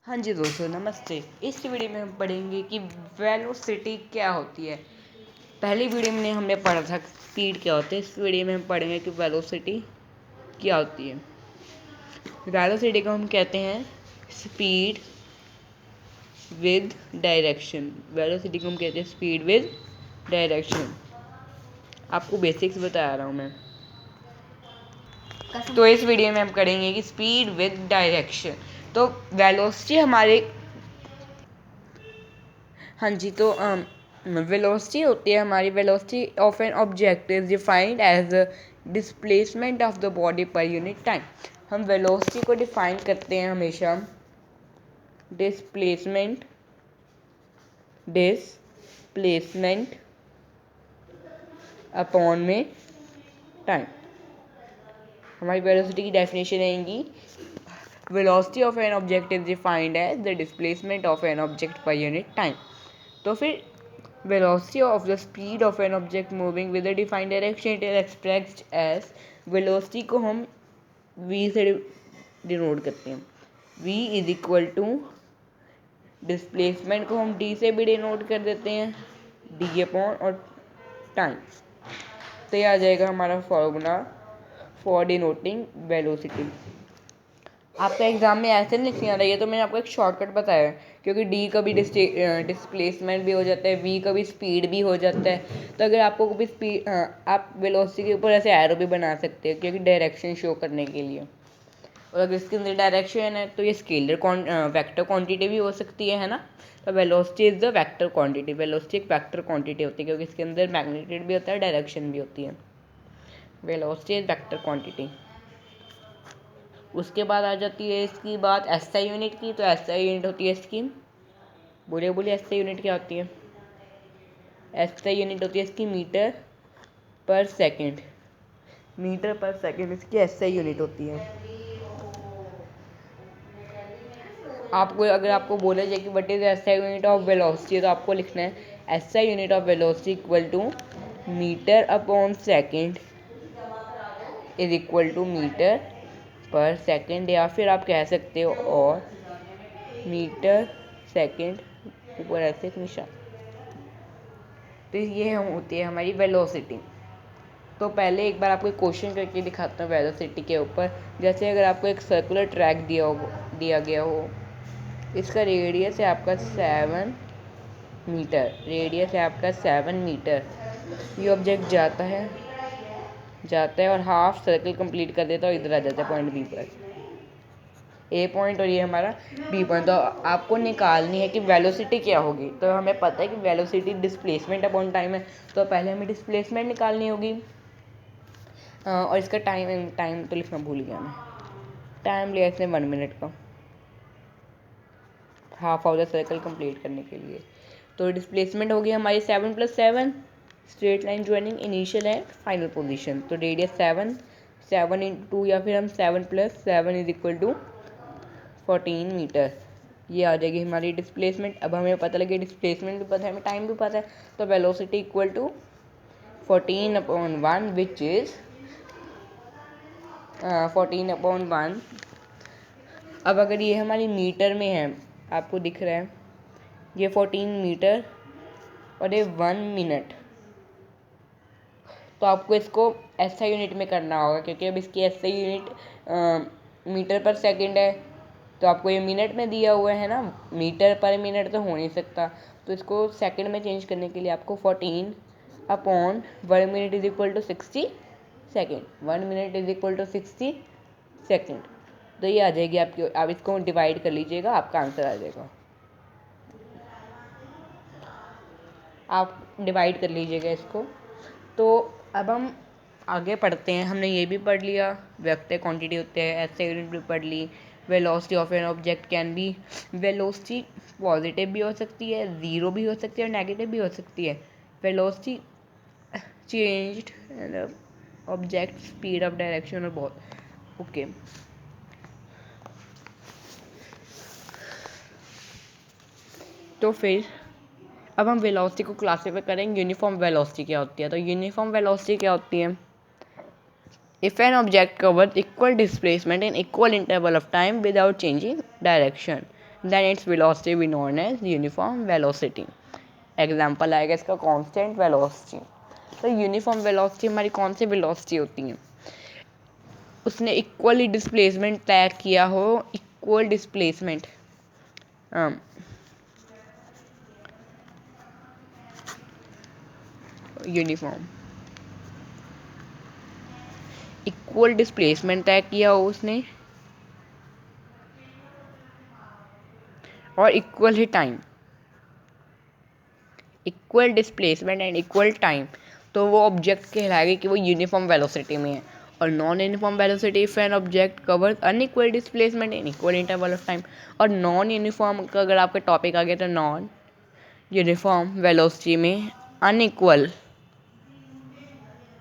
हाँ जी दोस्तों, नमस्ते। इस वीडियो में हम पढ़ेंगे कि वेलोसिटी क्या होती है। पहली वीडियो में हमने पढ़ा था स्पीड क्या होती है। इस वीडियो में हम पढ़ेंगे कि वेलोसिटी क्या होती है। वेलोसिटी को हम कहते हैं स्पीड विद डायरेक्शन। वेलोसिटी को हम कहते हैं स्पीड विद डायरेक्शन। आपको बेसिक्स बता रहा हूँ मैं। तो इस वीडियो में हम करेंगे कि स्पीड विद डायरेक्शन। तो वेलोसिटी हमारे हाँ जी, तो वेलोसिटी होती है हमारी। Velocity of an object is defined as the displacement of the body per unit time. हम वेलोसिटी को डिफाइन करते हैं हमेशा डिस्प्लेसमेंट अपॉन में टाइम। हमारी वेलोसिटी की डेफिनेशन रहेंगी velocity of an object is defined as the displacement of an object per unit time. तो फिर velocity of the speed of an object moving with a defined direction it is expressed as velocity को हम v से denote करते हैं। v is equal to displacement को हम d से भी डिनोट कर देते हैं, d अपॉन और टाइम। तो ये आ जाएगा हमारा फॉर्मूला फॉर डिनोटिंग वेलोसिटी। आपका एग्जाम में ऐसे नहीं आ रही है तो मैंने आपको एक शॉर्टकट बताया है, क्योंकि डी कभी डिस्प्लेसमेंट भी हो जाता है, वी कभी स्पीड भी हो जाता है। तो अगर आपको कभी स्पीड आप वेलोसिटी के ऊपर ऐसे एरो भी बना सकते हैं, क्योंकि डायरेक्शन शो करने के लिए। और अगर इसके अंदर डायरेक्शन है तो ये स्केलर वेक्टर क्वांटिटी भी हो सकती है ना। तो velocity is the vector quantity. Velocity एक वेक्टर क्वांटिटी होती है, क्योंकि इसके अंदर मैग्नीट्यूड भी होता है, डायरेक्शन भी होती है। Velocity is vector quantity. उसके बाद आ जाती है इसकी बात एसआई यूनिट की। तो एसआई यूनिट होती है इसकी, बोलिए बोलिए एसआई यूनिट क्या होती है। एसआई यूनिट होती है इसकी metre per second. Metre per second इसकी एसआई यूनिट होती है। आपको अगर आपको बोला जाए कि what is SI unit of velocity, तो आपको लिखना है SI unit of velocity equal to metre upon second is equal to metre per second, या फिर आप कह सकते हो और मीटर सेकंड ऊपर ऐसे एक निशान। तो ये हम होती है हमारी वेलोसिटी। तो पहले एक बार आपको एक क्वेश्चन करके दिखाता हूँ वेलोसिटी के ऊपर। जैसे अगर आपको एक सर्कुलर ट्रैक दिया गया हो, इसका रेडियस है आपका 7 मीटर। रेडियस है आपका 7 मीटर। ये ऑब्जेक्ट जाता है और हाफ सर्कल कंप्लीट कर देता है और इधर आ जाता है पॉइंट बी पर। ए पॉइंट और ये हमारा बी पॉइंट। तो आपको निकालनी है कि वेलोसिटी क्या होगी। तो हमें पता है कि वेलोसिटी डिस्प्लेसमेंट अपॉन टाइम है, तो पहले हमें डिस्प्लेसमेंट निकालनी होगी। और इसका टाइम तो लिखना भूल गया मैं। टाइम लिया इसने 1 मिनट का, half of the circle complete करने के लिए। तो डिस्प्लेसमेंट होगी हमारी 7 + 7, straight line joining initial and final position. तो रेडियस 7 × या फिर हम 7 + 7 इज इक्वल टू 14 मीटर। ये आ जाएगी हमारी डिस्प्लेसमेंट। अब हमें पता लगे डिस्प्लेसमेंट भी पता है, हमें टाइम भी पता है। तो velocity equal to 14/1 which is 14/1। अब अगर ये हमारी मीटर में है, आपको दिख रहा है ये 14 मीटर और ये 1 मिनट। तो आपको इसको एसआई यूनिट में करना होगा, क्योंकि अब इसकी SI unit metre per second है। तो आपको ये मिनट में दिया हुआ है ना, मीटर पर मिनट तो हो नहीं सकता। तो इसको सेकंड में चेंज करने के लिए आपको 14/1 minute is equal to 60 second. 1 minute is equal to 60 second. तो ये आ जाएगी आपकी। आप इसको डिवाइड कर लीजिएगा, आपका आंसर आ जाएगा। आप डिवाइड कर लीजिएगा इसको। तो अब हम आगे पढ़ते हैं। हमने ये भी पढ़ लिया वेक्टर क्वांटिटी होते हैं, ऐसे यूनिट भी पढ़ ली। Velocity of an object can be, velocity positive भी हो सकती है, ज़ीरो भी हो सकती है और नेगेटिव भी हो सकती है। Velocity changed object speed of direction और बहुत ओके। तो फिर अब हम वेलोसिटी को क्लासीफाई करेंगे। यूनिफॉर्म वेलोसिटी क्या होती है। तो यूनिफॉर्म वेलोसिटी क्या होती है। If an object covers equal displacement in equal interval of time without changing direction, then its velocity we known as uniform velocity. Example आएगा इसका कांस्टेंट वेलोसिटी। तो यूनिफॉर्म वेलोसिटी हमारी कौन सी वेलोसिटी होती है? उसने इक्वली डिस्प्लेसमेंट तय किया हो, equal displacement uniform equal displacement तय किया हो उसने और equal he time, equal displacement and equal time, तो वो ऑब्जेक्ट कहलाएगी कि वो यूनिफॉर्म वेलोसिटी में है। और non uniform velocity if an object covers unequal displacement in equal interval of time. और नॉन यूनिफॉर्म का अगर आपका टॉपिक आ गया तो नॉन यूनिफॉर्म वेलोसिटी में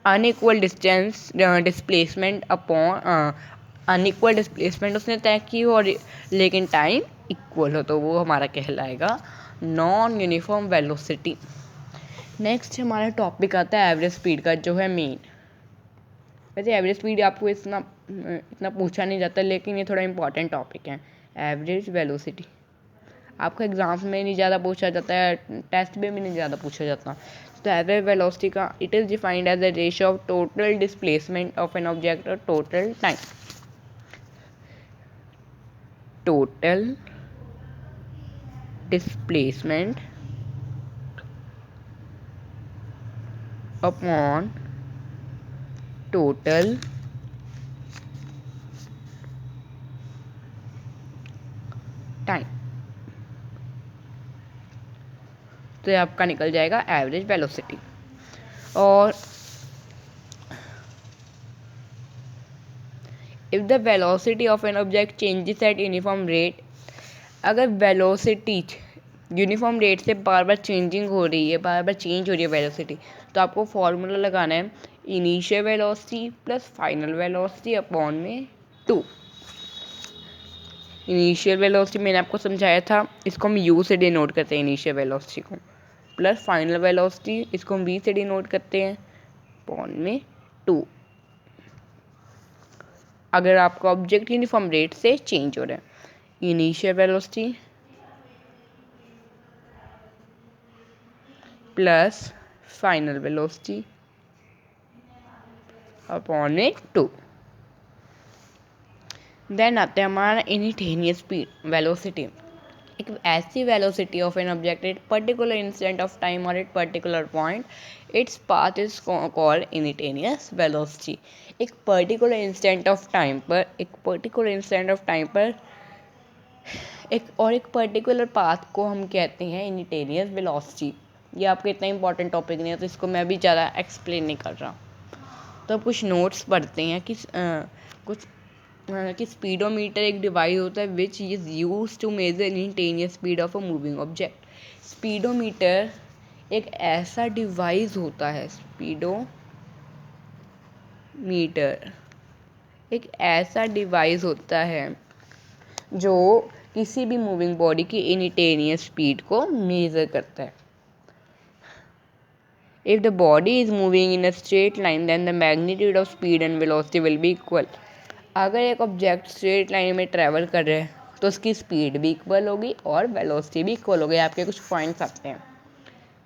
unequal distance displacement upon unequal displacement उसने तय की हो और लेकिन टाइम इक्वल हो, तो वो हमारा कहलाएगा नॉन यूनिफॉर्म वेलोसिटी। नेक्स्ट हमारा टॉपिक आता है एवरेज स्पीड का, जो है मीन। वैसे एवरेज स्पीड आपको इतना पूछा नहीं जाता, लेकिन ये थोड़ा इंपॉर्टेंट टॉपिक है। एवरेज वेलोसिटी आपको एग्जाम्स में नहीं ज़्यादा पूछा जाता है, टेस्ट में भी नहीं ज़्यादा पूछा जाता। तो एवरेज वेलोसिटी का it is defined as the ratio of total displacement of an object और total time. Total displacement upon total time, तो ये आपका निकल जाएगा एवरेज वेलोसिटी। और if the velocity of an object changes at uniform rate, अगर velocity uniform rate से बार बार चेंजिंग हो रही है, बार बार चेंज हो रही है वेलोसिटी, तो आपको फॉर्मूला लगाना है initial velocity plus final velocity upon में 2। इनिशियल वेलोसिटी मैंने आपको समझाया था, इसको हम यू से डिनोट करते हैं इनिशियल वेलोसिटी को, प्लस फाइनल वेलोसिटी इसको हम वी से डिनोट करते हैं अपॉन में 2। अगर आपका ऑब्जेक्ट यूनिफॉर्म रेट से चेंज हो रहा है, initial velocity plus final velocity upon में 2। देन आते हैं हमारा इनस्टेंटेनियस स्पीड वेलोसिटी। एक ऐसी velocity of an object at particular instant of time और at particular point, its path is called instantaneous velocity. एक पर्टिकुलर इंस्टेंट ऑफ टाइम पर, एक पर्टिकुलर पाथ को हम कहते हैं इनस्टेंटेनियस वेलोसिटी। ये आपको इतना इंपॉर्टेंट टॉपिक नहीं है, तो इसको मैं भी ज़्यादा एक्सप्लेन नहीं कर रहा। तो अब कुछ नोट्स पढ़ते हैं कि स्पीडोमीटर एक डिवाइस होता है which is use to measure instantaneous speed of a moving object. Speedometer एक ऐसा डिवाइस होता है, स्पीडोमीटर एक ऐसा डिवाइस होता है जो किसी भी मूविंग बॉडी की इंस्टेंटेनियस स्पीड को मेज़र करता है। If the body is moving in a straight line, then the magnitude of speed and velocity will be equal. अगर एक ऑब्जेक्ट स्ट्रेट लाइन में ट्रैवल कर रहे हैं तो उसकी स्पीड भी इक्वल होगी और वेलोसिटी भी इक्वल होगी। आपके कुछ पॉइंट्स आते हैं।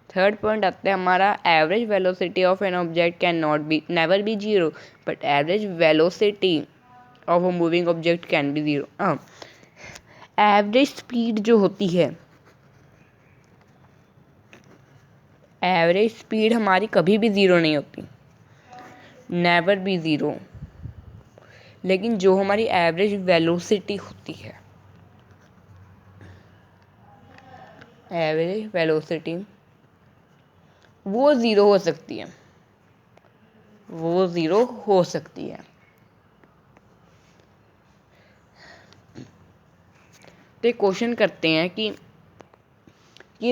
थर्ड पॉइंट आता है हमारा average velocity of an object can not be never be zero, but average velocity of a moving object can B zero. Average speed जो होती है, एवरेज स्पीड हमारी कभी भी ज़ीरो नहीं होती, नेवर बी ज़ीरो। लेकिन जो हमारी एवरेज वेलोसिटी होती है, एवरेज वेलोसिटी वो ज़ीरो हो सकती है, वो ज़ीरो हो सकती है। तो एक क्वेश्चन करते हैं कि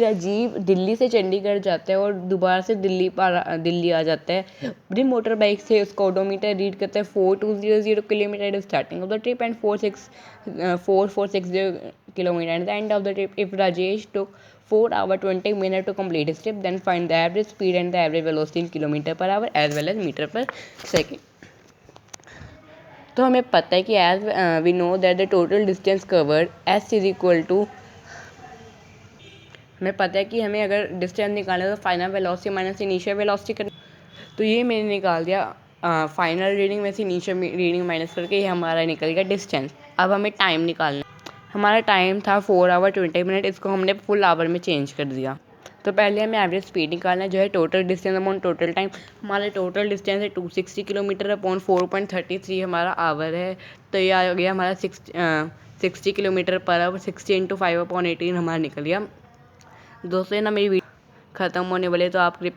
राजीव दिल्ली से चंडीगढ़ जाता है और दोबारा से दिल्ली आ जाता है। अपनी मोटर बाइक से उसका ओडोमीटर रीड करता है 4200 kilometre starting of the trip and 4460 kilometre at the end of the trip. If Rajesh took 4 hours 20 minutes to complete his trip, then find the average speed and the average velocity in kilometer per hour as well as meter per second. तो तो हमें पता है कि as we know that the total distance covered S is equal to, हमें पता है कि हमें अगर डिस्टेंस निकालना है तो final velocity minus initial velocity करनी। तो ये मैंने निकाल दिया फाइनल रीडिंग में से इनिशियल रीडिंग माइनस करके, ये हमारा निकल गया डिस्टेंस। अब हमें टाइम निकालना है। हमारा टाइम था 4 आवर 20 मिनट, इसको हमने फुल आवर में चेंज कर दिया। तो पहले हमें एवरेज स्पीड निकालना है जो है total distance upon total time. हमारा टोटल डिस्टेंस है 260 किलोमीटर अपॉन 4.33 हमारा आवर है। तो ये आ गया हमारा 60 किलोमीटर पर आवर। 60 × 5/18 हमारा निकल गया। दोस्तों ना मेरी वीडियो ख़त्म होने वाली है, तो आप कृपया